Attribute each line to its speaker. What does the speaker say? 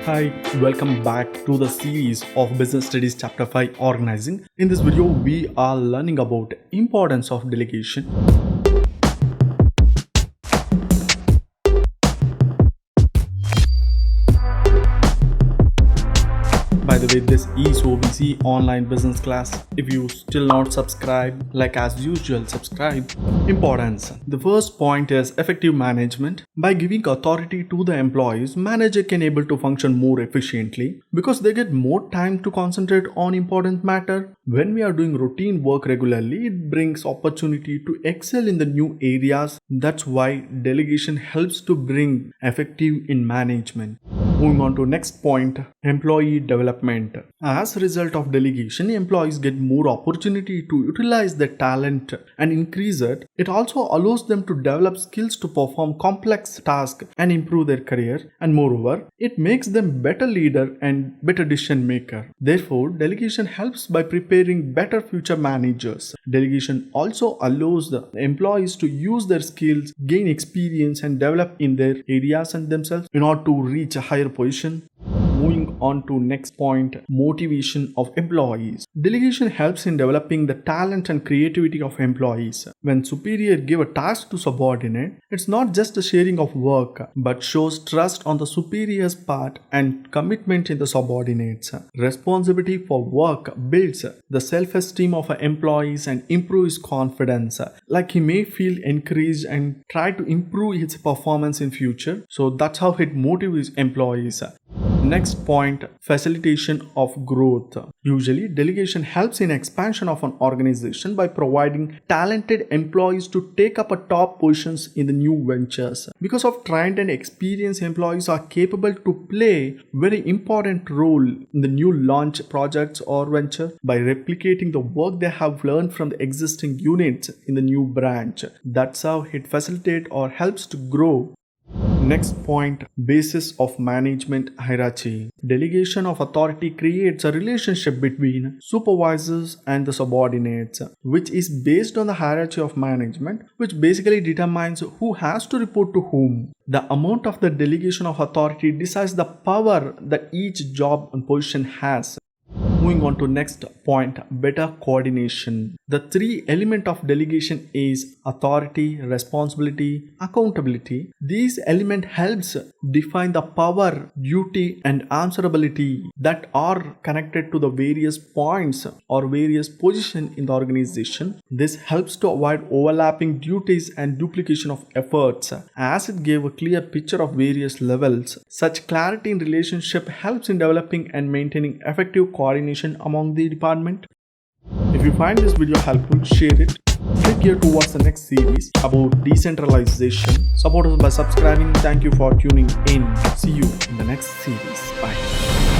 Speaker 1: Hi, welcome back to the series of Business Studies Chapter 5 Organizing. In this video, we are learning about importance of delegation. By the way, this is OBC online business class. If you still not subscribe, like as usual, subscribe. Importance. The first point is effective management. By giving authority to the employees, manager can able to function more efficiently because they get more time to concentrate on important matter. When we are doing routine work regularly, it brings opportunity to excel in the new areas. That's why delegation helps to bring effective in management. Moving on to next point, employee development. As a result of delegation, employees get more opportunity to utilize their talent and increase it. It also allows them to develop skills to perform complex tasks and improve their career. And moreover, it makes them better leader and better decision maker. Therefore, delegation helps by preparing better future managers. Delegation also allows the employees to use their skills, gain experience and develop in their areas and themselves in order to reach a higher position. Moving on to next point, motivation of employees. Delegation helps in developing the talent and creativity of employees. When superior give a task to subordinate, it's not just a sharing of work, but shows trust on the superior's part and commitment in the subordinates. Responsibility for work builds the self-esteem of employees and improves confidence. Like he may feel encouraged and try to improve his performance in future. So that's how it motivates employees. Next point, facilitation of growth. Usually, delegation helps in expansion of an organization by providing talented employees to take up a top positions in the new ventures. Because of trained and experienced employees are capable to play very important role in the new launch projects or venture by replicating the work they have learned from the existing units in the new branch. That's how it facilitates or helps to grow. Next point, basis of management hierarchy. Delegation of authority creates a relationship between supervisors and the subordinates, which is based on the hierarchy of management, which basically determines who has to report to whom. The amount of the delegation of authority decides the power that each job and position has. Moving on to next point, better coordination. The three elements of delegation is authority, responsibility, accountability. These elements helps define the power, duty and answerability that are connected to the various points or various positions in the organization. This helps to avoid overlapping duties and duplication of efforts as it gave a clear picture of various levels. Such clarity in relationship helps in developing and maintaining effective coordination among the department. If you find this video helpful, share it. Click here to watch the next series about decentralization. Support us by subscribing. Thank you for tuning in. See you in the next series. Bye.